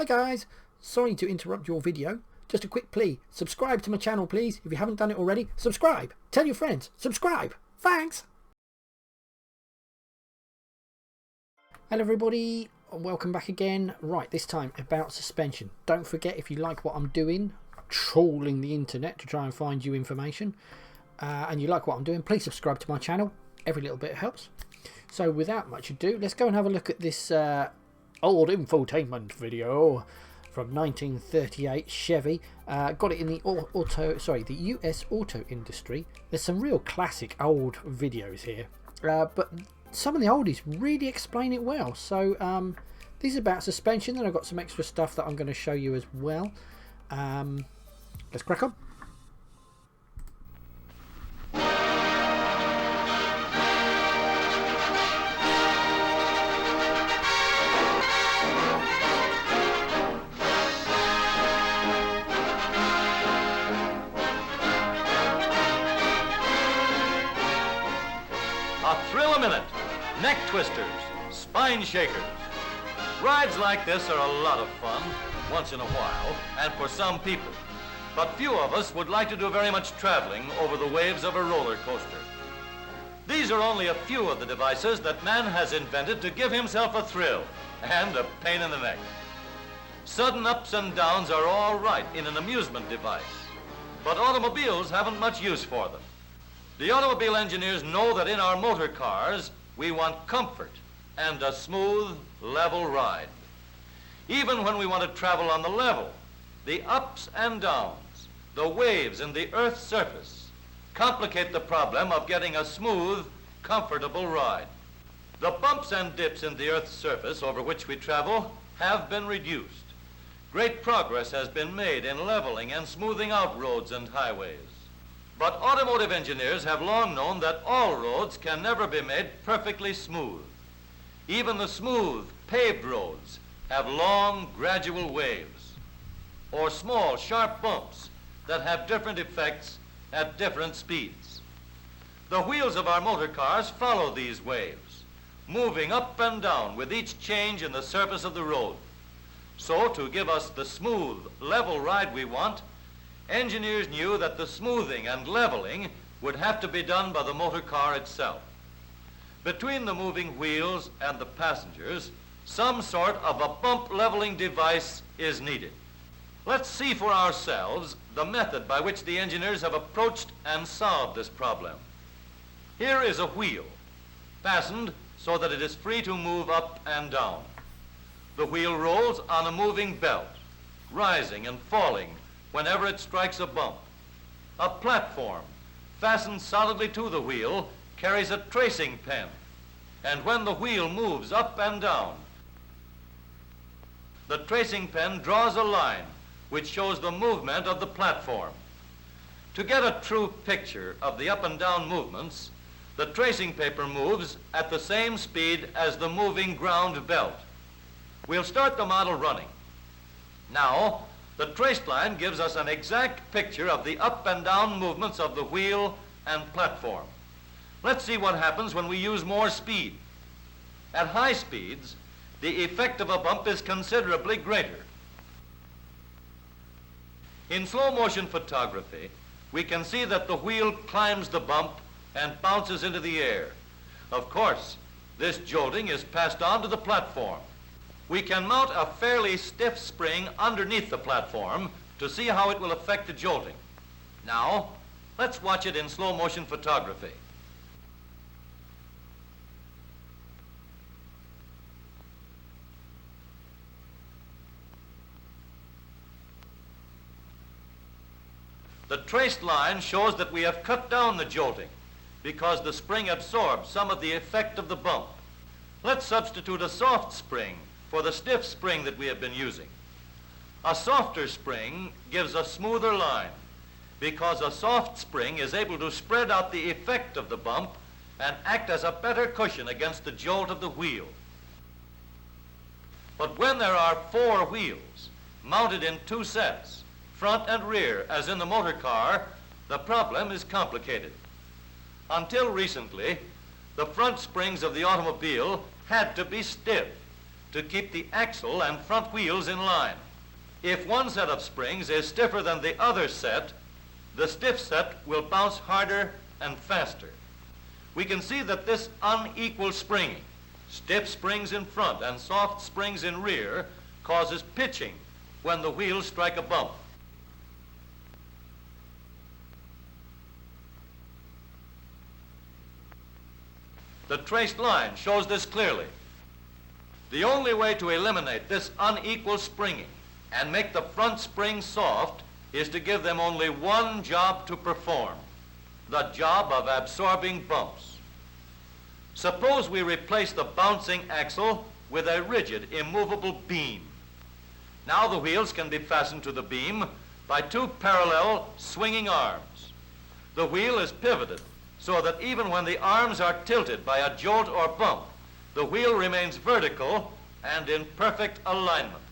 guys, sorry to interrupt your video. Just a quick plea, subscribe to my channel please. If you haven't done it already, subscribe. Tell your friends, subscribe. Thanks. Hello everybody, welcome back again. Right, this time about suspension. Don't forget, if you like what I'm doing, trawling the internet to try and find you information, and you like what I'm doing, please subscribe to my channel. Every little bit helps. So without much ado, let's go and have a look at this old infotainment video from 1938 Chevy. Got it in the the US auto industry. There's some real classic old videos here, but some of the oldies really explain it well. So this is about suspension. Then I've got some extra stuff that I'm going to show you as well. Let's crack on. A thrill a minute, neck twisters, spine shakers. Rides like this are a lot of fun, once in a while, and for some people. But few of us would like to do very much traveling over the waves of a roller coaster. These are only a few of the devices that man has invented to give himself a thrill and a pain in the neck. Sudden ups and downs are all right in an amusement device, but automobiles haven't much use for them. The automobile engineers know that in our motor cars, we want comfort and a smooth, level ride. Even when we want to travel on the level, the ups and downs, the waves in the Earth's surface, complicate the problem of getting a smooth, comfortable ride. The bumps and dips in the Earth's surface over which we travel have been reduced. Great progress has been made in leveling and smoothing out roads and highways. But automotive engineers have long known that all roads can never be made perfectly smooth. Even the smooth, paved roads have long, gradual waves, or small, sharp bumps that have different effects at different speeds. The wheels of our motor cars follow these waves, moving up and down with each change in the surface of the road. So, to give us the smooth, level ride we want, engineers knew that the smoothing and leveling would have to be done by the motor car itself. Between the moving wheels and the passengers, some sort of a bump leveling device is needed. Let's see for ourselves the method by which the engineers have approached and solved this problem. Here is a wheel, fastened so that it is free to move up and down. The wheel rolls on a moving belt, rising and falling whenever it strikes a bump. A platform, fastened solidly to the wheel, carries a tracing pen, and when the wheel moves up and down, the tracing pen draws a line which shows the movement of the platform. To get a true picture of the up and down movements, the tracing paper moves at the same speed as the moving ground belt. We'll start the model running. Now, the traced line gives us an exact picture of the up and down movements of the wheel and platform. Let's see what happens when we use more speed. At high speeds, the effect of a bump is considerably greater. In slow motion photography, we can see that the wheel climbs the bump and bounces into the air. Of course, this jolting is passed on to the platform. We can mount a fairly stiff spring underneath the platform to see how it will affect the jolting. Now, let's watch it in slow motion photography. The traced line shows that we have cut down the jolting because the spring absorbs some of the effect of the bump. Let's substitute a soft spring for the stiff spring that we have been using. A softer spring gives a smoother line because a soft spring is able to spread out the effect of the bump and act as a better cushion against the jolt of the wheel. But when there are 4 wheels mounted in 2 sets, front and rear, as in the motor car, the problem is complicated. Until recently, the front springs of the automobile had to be stiff to keep the axle and front wheels in line. If one set of springs is stiffer than the other set, the stiff set will bounce harder and faster. We can see that this unequal springing, stiff springs in front and soft springs in rear, causes pitching when the wheels strike a bump. The traced line shows this clearly. The only way to eliminate this unequal springing and make the front springs soft is to give them only one job to perform, the job of absorbing bumps. Suppose we replace the bouncing axle with a rigid, immovable beam. Now the wheels can be fastened to the beam by two parallel swinging arms. The wheel is pivoted so that even when the arms are tilted by a jolt or bump, the wheel remains vertical and in perfect alignment.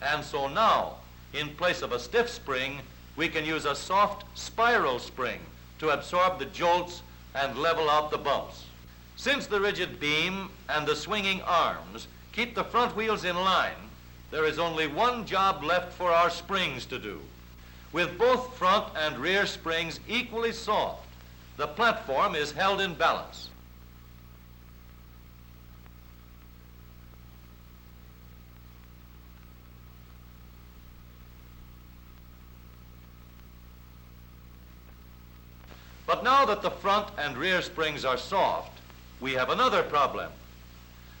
And so now, in place of a stiff spring, we can use a soft spiral spring to absorb the jolts and level out the bumps. Since the rigid beam and the swinging arms keep the front wheels in line, there is only one job left for our springs to do. With both front and rear springs equally soft, the platform is held in balance. But now that the front and rear springs are soft, we have another problem.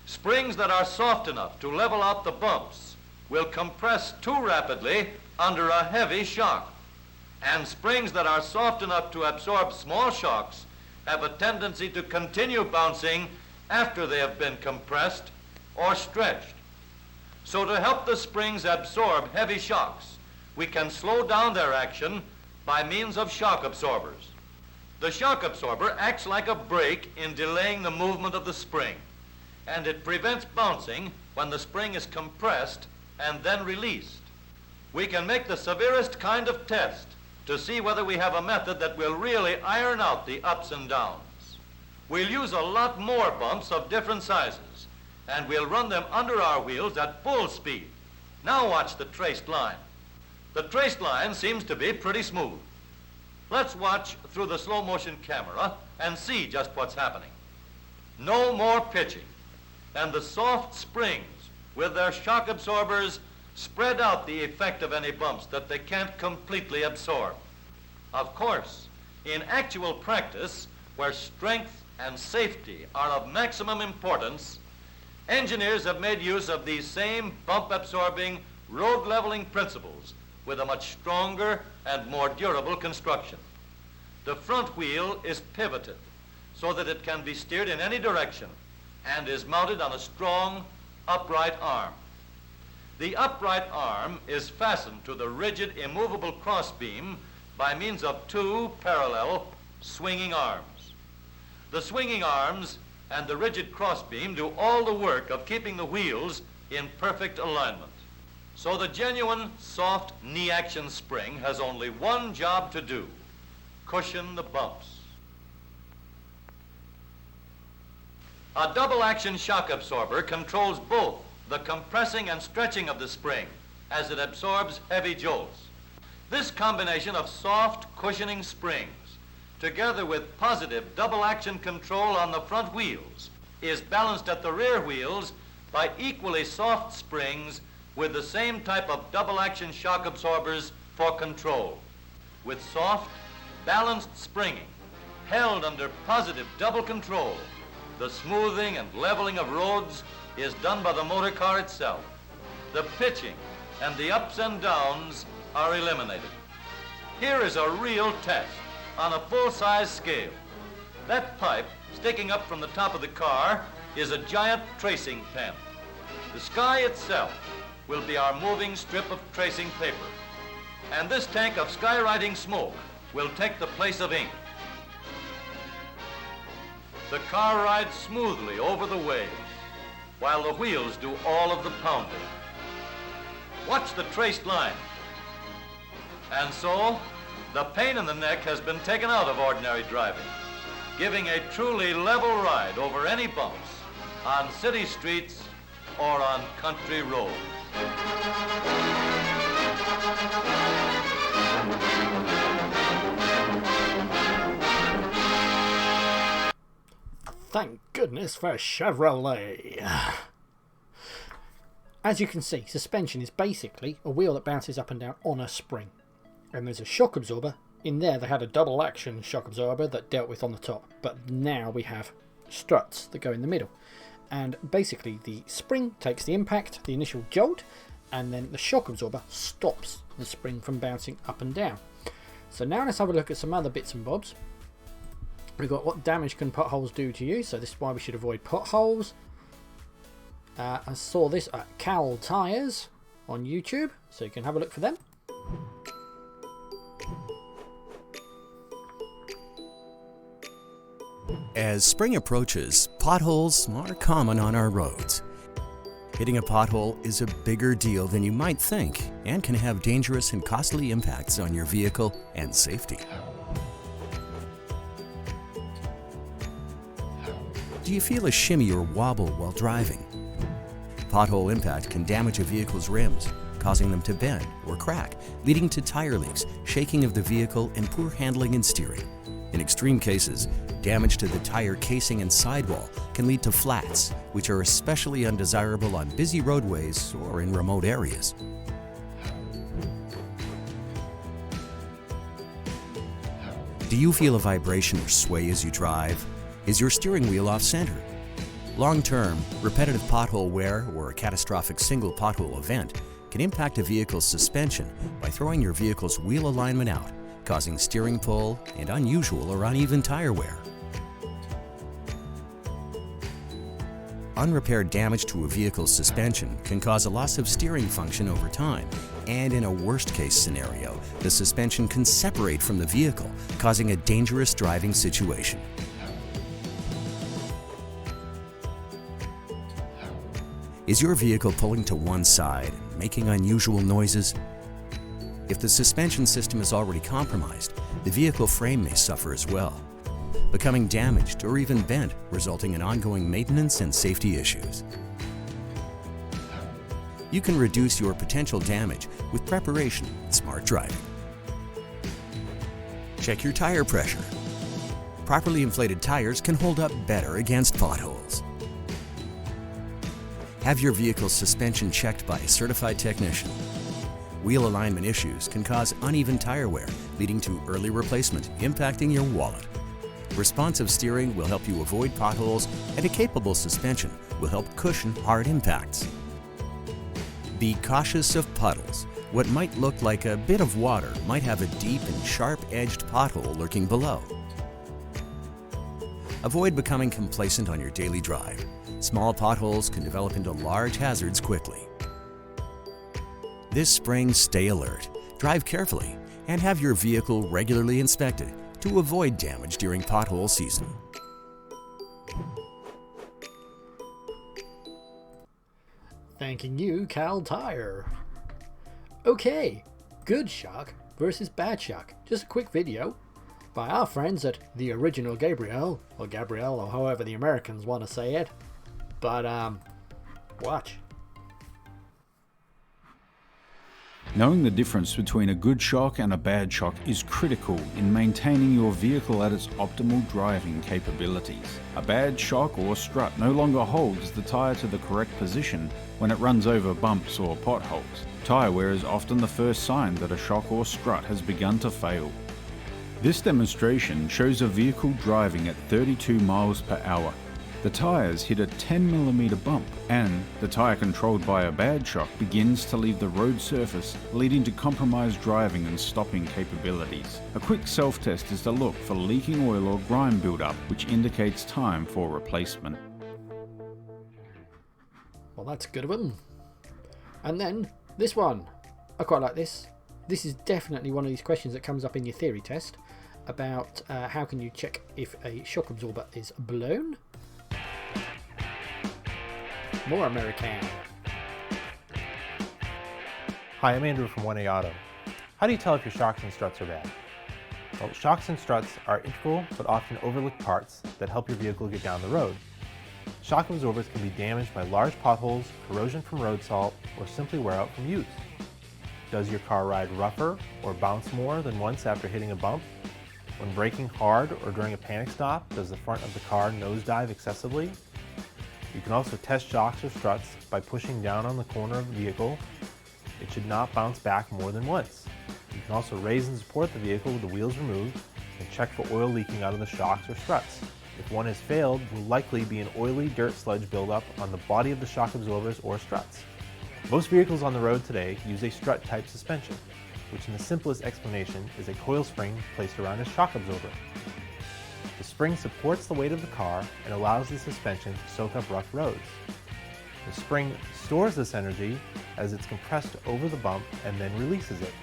Springs that are soft enough to level out the bumps will compress too rapidly under a heavy shock. And springs that are soft enough to absorb small shocks have a tendency to continue bouncing after they have been compressed or stretched. So to help the springs absorb heavy shocks, we can slow down their action by means of shock absorbers. The shock absorber acts like a brake in delaying the movement of the spring, and it prevents bouncing when the spring is compressed and then released. We can make the severest kind of test to see whether we have a method that will really iron out the ups and downs. We'll use a lot more bumps of different sizes, and we'll run them under our wheels at full speed. Now watch the traced line. The traced line seems to be pretty smooth. Let's watch through the slow motion camera and see just what's happening. No more pitching, and the soft springs with their shock absorbers spread out the effect of any bumps that they can't completely absorb. Of course, in actual practice, where strength and safety are of maximum importance, engineers have made use of these same bump-absorbing, road-leveling principles with a much stronger and more durable construction. The front wheel is pivoted so that it can be steered in any direction and is mounted on a strong, upright arm. The upright arm is fastened to the rigid, immovable crossbeam by means of two parallel swinging arms. The swinging arms and the rigid crossbeam do all the work of keeping the wheels in perfect alignment. So the genuine soft knee action spring has only one job to do: cushion the bumps. A double action shock absorber controls both the compressing and stretching of the spring as it absorbs heavy jolts. This combination of soft cushioning springs, together with positive double action control on the front wheels, is balanced at the rear wheels by equally soft springs with the same type of double action shock absorbers for control. With soft, balanced springing, held under positive double control, the smoothing and leveling of roads is done by the motor car itself. The pitching and the ups and downs are eliminated. Here is a real test on a full-size scale. That pipe sticking up from the top of the car is a giant tracing pen. The sky itself will be our moving strip of tracing paper. And this tank of skywriting smoke will take the place of ink. The car rides smoothly over the waves, while the wheels do all of the pounding. Watch the traced line. And so, the pain in the neck has been taken out of ordinary driving, giving a truly level ride over any bumps on city streets or on country roads. Thank goodness for Chevrolet. As you can see, suspension is basically a wheel that bounces up and down on a spring. And there's a shock absorber. In there they had a double action shock absorber that dealt with on the top. But now we have struts that go in the middle. And basically the spring takes the impact, the initial jolt, and then the shock absorber stops the spring from bouncing up and down. So now let's have a look at some other bits and bobs. We've got what damage can potholes do to you, so this is why we should avoid potholes. I saw this at Cal Tires on YouTube, so you can have a look for them. As spring approaches, potholes are common on our roads. Hitting a pothole is a bigger deal than you might think and can have dangerous and costly impacts on your vehicle and safety. Do you feel a shimmy or wobble while driving? Pothole impact can damage a vehicle's rims, causing them to bend or crack, leading to tire leaks, shaking of the vehicle, and poor handling and steering. In extreme cases, damage to the tire casing and sidewall can lead to flats, which are especially undesirable on busy roadways or in remote areas. Do you feel a vibration or sway as you drive? Is your steering wheel off center? Long-term, repetitive pothole wear or a catastrophic single pothole event can impact a vehicle's suspension by throwing your vehicle's wheel alignment out, causing steering pull and unusual or uneven tire wear. Unrepaired damage to a vehicle's suspension can cause a loss of steering function over time, and in a worst-case scenario, the suspension can separate from the vehicle, causing a dangerous driving situation. Is your vehicle pulling to one side and making unusual noises? If the suspension system is already compromised, the vehicle frame may suffer as well, becoming damaged or even bent, resulting in ongoing maintenance and safety issues. You can reduce your potential damage with preparation and smart driving. Check your tire pressure. Properly inflated tires can hold up better against potholes. Have your vehicle's suspension checked by a certified technician. Wheel alignment issues can cause uneven tire wear, leading to early replacement, impacting your wallet. Responsive steering will help you avoid potholes, and a capable suspension will help cushion hard impacts. Be cautious of puddles. What might look like a bit of water might have a deep and sharp-edged pothole lurking below. Avoid becoming complacent on your daily drive. Small potholes can develop into large hazards quickly. This spring, stay alert, drive carefully, and have your vehicle regularly inspected to avoid damage during pothole season. Thanking you, Cal Tire. Okay, good shock versus bad shock. Just a quick video by our friends at The Original Gabriel, or Gabrielle, or however the Americans want to say it. But, watch. Knowing the difference between a good shock and a bad shock is critical in maintaining your vehicle at its optimal driving capabilities. A bad shock or strut no longer holds the tyre to the correct position when it runs over bumps or potholes. Tyre wear is often the first sign that a shock or strut has begun to fail. This demonstration shows a vehicle driving at 32 miles per hour. The tyres hit a 10mm bump, and the tyre controlled by a bad shock begins to leave the road surface, leading to compromised driving and stopping capabilities. A quick self-test is to look for leaking oil or grime buildup, which indicates time for replacement. Well, that's good of them. And then this one. I quite like this. This is definitely one of these questions that comes up in your theory test about how can you check if a shock absorber is blown. More American. Hi, I'm Andrew from 1A Auto. How do you tell if your shocks and struts are bad? Well, shocks and struts are integral but often overlooked parts that help your vehicle get down the road. Shock absorbers can be damaged by large potholes, corrosion from road salt, or simply wear out from use. Does your car ride rougher or bounce more than once after hitting a bump? When braking hard or during a panic stop, does the front of the car nosedive excessively? You can also test shocks or struts by pushing down on the corner of the vehicle. It should not bounce back more than once. You can also raise and support the vehicle with the wheels removed and check for oil leaking out of the shocks or struts. If one has failed, it will likely be an oily dirt sludge buildup on the body of the shock absorbers or struts. Most vehicles on the road today use a strut type suspension, which in the simplest explanation is a coil spring placed around a shock absorber. The spring supports the weight of the car and allows the suspension to soak up rough roads. The spring stores this energy as it's compressed over the bump and then releases it.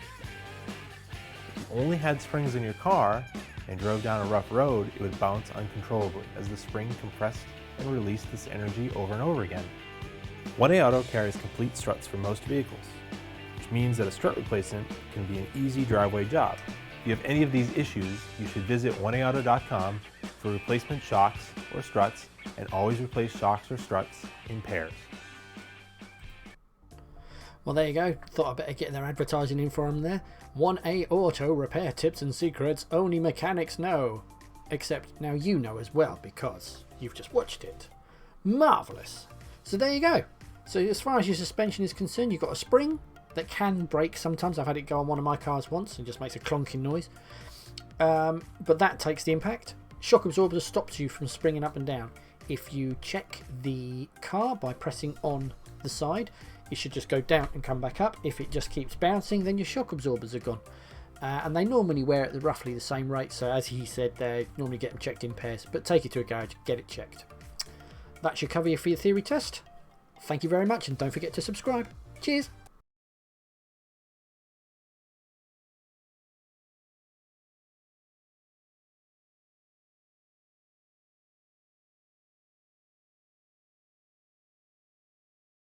If you only had springs in your car and drove down a rough road, it would bounce uncontrollably as the spring compressed and released this energy over and over again. 1A Auto carries complete struts for most vehicles, which means that a strut replacement can be an easy driveway job. If you have any of these issues, you should visit 1AAuto.com for replacement shocks or struts, and always replace shocks or struts in pairs. Well, there you go. Thought I'd better get their advertising in for them there. 1A Auto repair tips and secrets only mechanics know. Except now you know as well because you've just watched it. Marvellous. So there you go. So as far as your suspension is concerned, you've got a spring that can break sometimes. I've had it go on one of my cars once and just makes a clonking noise. But that takes the impact. Shock absorber stops you from springing up and down. If you check the car by pressing on the side, it should just go down and come back up. If it just keeps bouncing, then your shock absorbers are gone. And they normally wear at roughly the same rate. So as he said, they normally get them checked in pairs. But take it to a garage, get it checked. That should cover you for your theory test. Thank you very much, and don't forget to subscribe. Cheers.